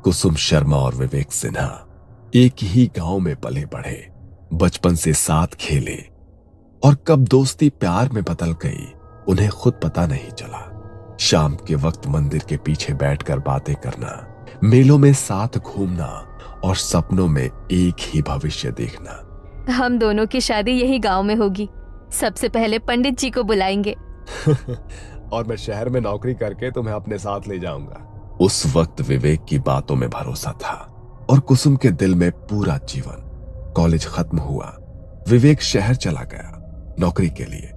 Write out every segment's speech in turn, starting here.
कुसुम शर्मा और विवेक सिन्हा एक ही गांव में पले बढ़े, बचपन से साथ खेले और कब दोस्ती प्यार में बदल गई उन्हें खुद पता नहीं चला। शाम के वक्त मंदिर के पीछे बैठकर बातें करना, मेलों में साथ घूमना और सपनों में एक ही भविष्य देखना। हम दोनों की शादी यही गांव में होगी। सबसे पहले पंडित जी को बुलाएंगे। और मैं शहर में नौकरी करके तुम्हें अपने साथ ले जाऊंगा। उस वक्त विवेक की बातों में भरोसा था और कुसुम के दिल में पूरा जीवन। कॉलेज खत्म हुआ, विवेक शहर चला गया नौकरी के लिए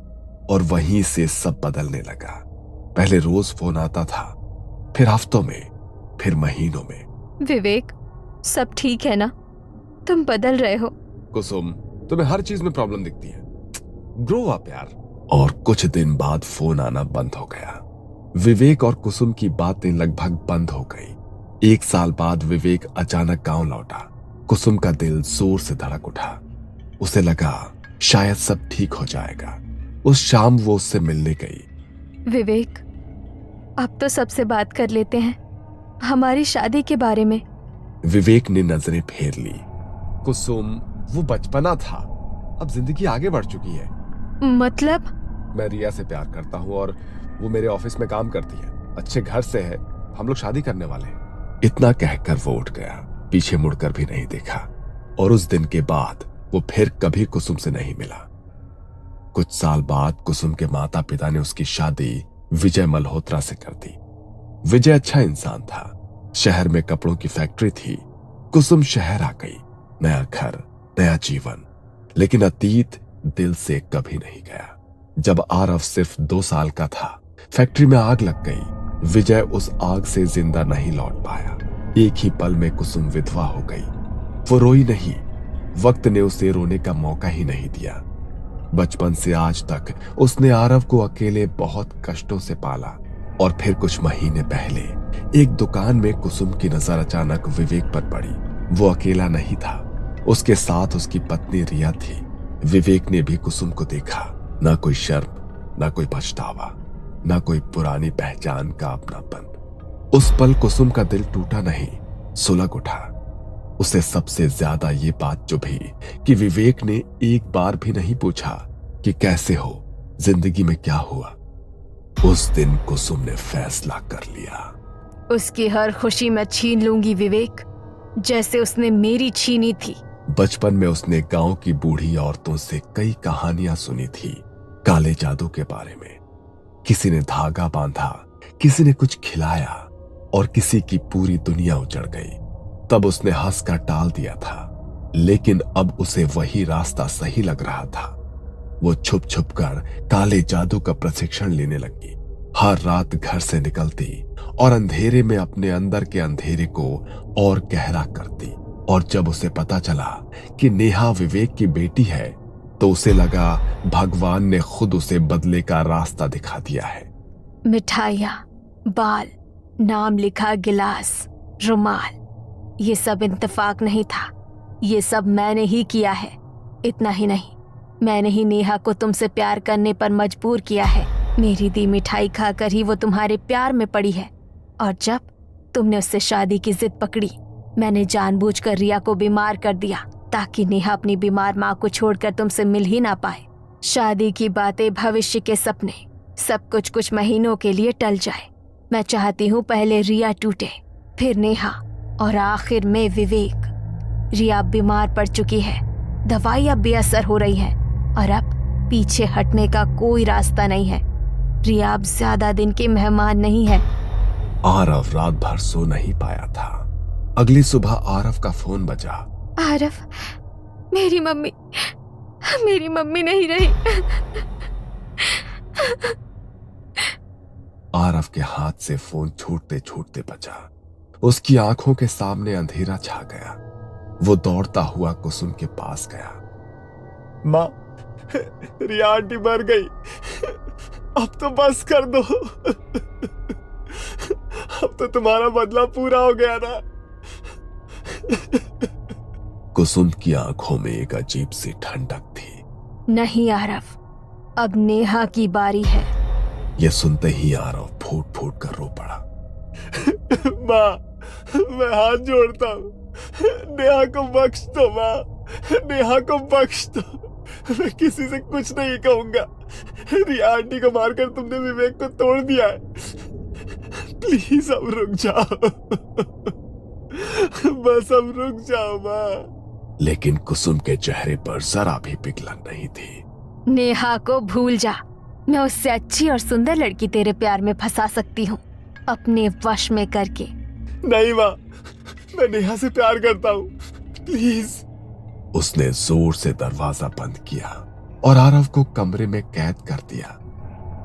और वहीं से सब बदलने लगा। पहले रोज फोन आता था, फिर हफ्तों में, फिर महीनों में। विवेक, सब ठीक है ना? तुम बदल रहे हो। कुसुम, तुम्हें हर चीज में प्रॉब्लम दिखती है। ग्रो अप यार। और कुछ दिन बाद फोन आना बंद हो गया। विवेक और कुसुम की बातें लगभग बंद हो गई। 1 साल बाद विवेक अचानक गांव लौटा। कुसुम का दिल जोर से धड़क उठा। उसे लगा शायद सब ठीक हो जाएगा। उस शाम वो उससे मिलने गई। विवेक, अब तो सबसे बात कर लेते हैं, हमारी शादी के बारे में। विवेक ने नजरें फेर ली। कुसुम, वो बचपना था, अब जिंदगी आगे बढ़ चुकी है। मतलब? मैं रिया से प्यार करता हूँ और वो मेरे ऑफिस में काम करती है, अच्छे घर से है, हम लोग शादी करने वाले हैं। इतना कहकर वो उठ गया, पीछे मुड़कर भी नहीं देखा और उस दिन के बाद वो फिर कभी कुसुम से नहीं मिला। कुछ साल बाद कुसुम के माता पिता ने उसकी शादी विजय मल्होत्रा से कर दी। विजय अच्छा इंसान था, शहर में कपड़ों की फैक्ट्री थी। कुसुम शहर आ गई, नया घर, नया जीवन, लेकिन अतीत दिल से कभी नहीं गया। जब आरव सिर्फ 2 साल का था, फैक्ट्री में आग लग गई। विजय उस आग से जिंदा नहीं लौट पाया। एक ही पल में कुसुम विधवा हो गई। वो रोई नहीं, वक्त ने उसे रोने का मौका ही नहीं दिया। बचपन से आज तक उसने आरव को अकेले बहुत कष्टों से पाला और फिर कुछ महीने पहले एक दुकान में कुसुम की नजर अचानक विवेक पर पड़ी। वो अकेला नहीं था, उसके साथ उसकी पत्नी रिया थी। विवेक ने भी कुसुम को देखा, ना कोई शर्म, ना कोई पछतावा, ना कोई पुरानी पहचान का अपनापन। उस पल कुसुम का दिल टूटा नहीं, सुलग उठा। उसे सबसे ज्यादा ये बात चुभी कि विवेक ने एक बार भी नहीं पूछा कि कैसे हो, जिंदगी में क्या हुआ। उस दिन कुसुम ने फैसला कर लिया, उसकी हर खुशी मैं छीन लूंगी विवेक, जैसे उसने मेरी छीनी थी। बचपन में उसने गांव की बूढ़ी औरतों से कई कहानियां सुनी थी, काले जादू के बारे में। किसी ने धागा बांधा, किसी ने कुछ खिलाया और किसी की पूरी दुनिया उजड़ गई। तब उसने हंसकर टाल दिया था, लेकिन अब उसे वही रास्ता सही लग रहा था। वो छुप छुप कर काले जादू का प्रशिक्षण लेने लगी। हर रात घर से निकलती और अंधेरे में अपने अंदर के अंधेरे को और गहरा करती। और जब उसे पता चला कि नेहा विवेक की बेटी है, तो उसे लगा भगवान ने खुद उसे बदले का रास्ता दिखा दिया है। मिठाइयाँ, बाल, नाम लिखा गिलास, रुमाल, ये सब इत्तेफाक नहीं था, ये सब मैंने ही किया है। इतना ही नहीं, मैंने ही नेहा को तुमसे प्यार करने पर मजबूर किया है। मेरी दी मिठाई खाकर ही वो तुम्हारे प्यार में पड़ी है। और जब तुमने उससे शादी की जिद पकड़ी, मैंने जानबूझकर रिया को बीमार कर दिया ताकि नेहा अपनी बीमार माँ को छोड़कर तुमसे मिल ही ना पाए। शादी की बातें, भविष्य के सपने, सब कुछ कुछ महीनों के लिए टल जाए। मैं चाहती हूँ पहले रिया टूटे, फिर नेहा और आखिर में विवेक। रिया बीमार पड़ चुकी है, दवाइयाँ बेअसर हो रही हैं और अब पीछे हटने का कोई रास्ता नहीं है। रिया अब ज्यादा दिन की मेहमान नहीं है। आरव रात भर सो नहीं पाया था। अगली सुबह आरव का फोन बजा। आरव, मेरी मम्मी नहीं रही। आरव के हाथ से फोन छूटते छूटते बचा। उसकी आंखों के सामने अंधेरा छा गया। वो दौड़ता हुआ कुसुम के पास गया। माँ, रिया आंटी मर गई, अब तो बस कर दो। अब तो तुम्हारा बदला पूरा हो गया ना। कुसुम की आंखों में एक अजीब सी ठंडक थी। नहीं आरव, अब नेहा की बारी है। यह सुनते ही आरव फूट फूट कर रो पड़ा। माँ, मैं हाथ जोड़ता हूँ, नेहा को बख्श दो माँ, नेहा को बख्श दो। मैं किसी से कुछ नहीं कहूंगा। रिया आंटी को मारकर तुमने विवेक को तोड़ दिया है। प्लीज अब रुक जाओ, बस अब रुक जाओ माँ। लेकिन कुसुम के चेहरे पर जरा भी पिघलन नहीं थी। नेहा को भूल जा, मैं उससे अच्छी और सुंदर लड़की तेरे प्यार में फंसा सकती हूँ, अपने वश में करके। नहीं माँ, मैं नेहा से प्यार करता हूँ, प्लीज। उसने जोर से दरवाजा बंद किया और आरव को कमरे में कैद कर दिया।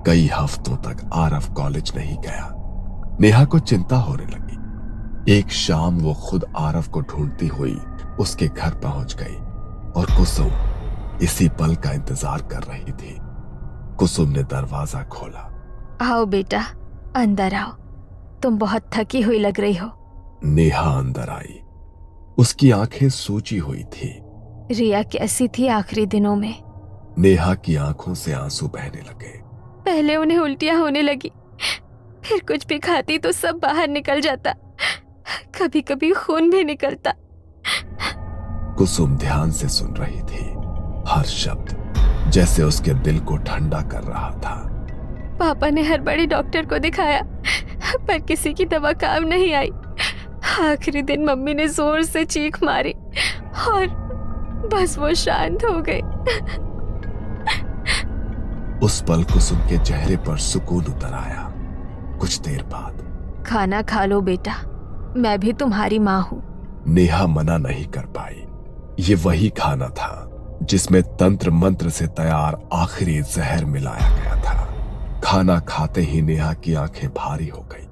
कई हफ्तों तक आरव कॉलेज नहीं गया। नेहा को चिंता होने लगी। एक शाम वो खुद आरव को ढूंढती हुई उसके घर पहुंच गई और कुसुम इसी पल का इंतजार कर रही थी। कुसुम ने दरवाजा खोला। आओ बेटा, अंदर आओ, तुम बहुत थकी हुई लग रही हो। नेहा अंदर आई। उसकी आंखें सूजी हुई थी। रिया कैसी थी आखिरी दिनों में? नेहा की आंखों से आंसू बहने लगे। पहले उन्हें उल्टियां होने लगी, फिर कुछ भी खाती तो सब बाहर निकल जाता, कभी कभी खून भी निकलता। कुसुम ध्यान से सुन रही थी। हर शब्द जैसे उसके दिल को ठंडा कर रहा था। पापा ने हर बड़े डॉक्टर को दिखाया, पर किसी की दवा काम नहीं आई। आखिरी दिन मम्मी ने जोर से चीख मारी और बस वो शांत हो गई। उस पल कुसुम के चेहरे पर सुकून उतर आया। कुछ देर बाद, खाना खा लो बेटा, मैं भी तुम्हारी माँ हूँ। नेहा मना नहीं कर पाई। ये वही खाना था जिसमें तंत्र मंत्र से तैयार आखिरी जहर मिलाया गया था। खाना खाते ही नेहा की आंखें भारी हो गई।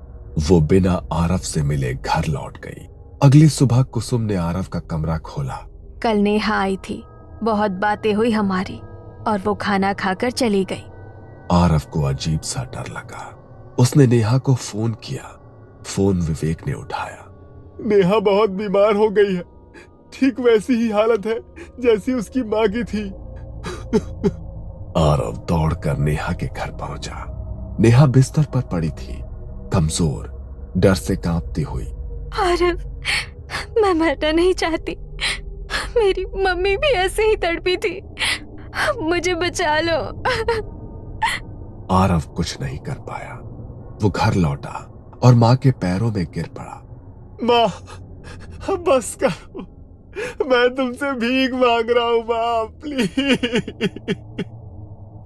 वो बिना आरव से मिले घर लौट गई। अगली सुबह कुसुम ने आरव का कमरा खोला। कल नेहा आई थी, बहुत बातें हुई हमारी और वो खाना खाकर चली गई। आरव को अजीब सा डर लगा। उसने नेहा को फोन किया। फोन विवेक ने उठाया। नेहा बहुत बीमार हो गई है, ठीक वैसी ही हालत है जैसी उसकी माँ की थी। आरव दौड़कर नेहा के घर पहुंचा। नेहा बिस्तर पर पड़ी थी, कमजोर, डर से कांपती हुई। आरव, मैं मरना नहीं चाहती, मेरी मम्मी भी ऐसे ही तड़पी थी, मुझे बचा लो। आरव कुछ नहीं कर पाया। वो घर लौटा और माँ के पैरों में गिर पड़ा। माँ, बस करो, मैं तुमसे भीख मांग रहा हूं माँ, प्लीज।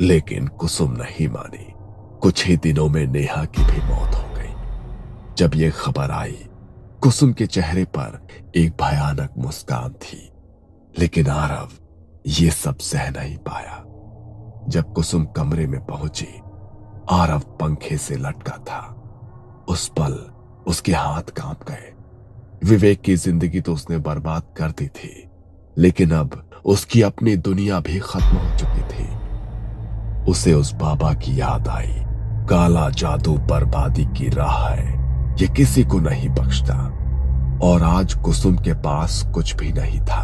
लेकिन कुसुम नहीं मानी। कुछ ही दिनों में नेहा की भी मौत हो गई। जब ये खबर आई, कुसुम के चेहरे पर एक भयानक मुस्कान थी, लेकिन आरव ये सब सह नहीं पाया। जब कुसुम कमरे में पहुंची, आरव पंखे से लटका था। उस पल उसके हाथ कांप गए। विवेक की जिंदगी तो उसने बर्बाद कर दी थी, लेकिन अब उसकी अपनी दुनिया भी खत्म हो चुकी थी। उसे उस बाबा की याद आई। काला जादू बर्बादी की राह है, ये किसी को नहीं बख्शता। और आज कुसुम के पास कुछ भी नहीं था।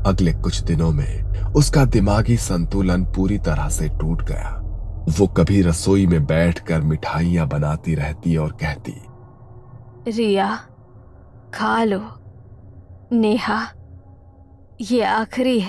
अगले कुछ दिनों में उसका दिमागी संतुलन पूरी तरह से टूट गया। वो कभी रसोई में बैठकर मिठाइयां बनाती रहती और कहती, रिया, खा लो, नेहा, ये आखिरी है।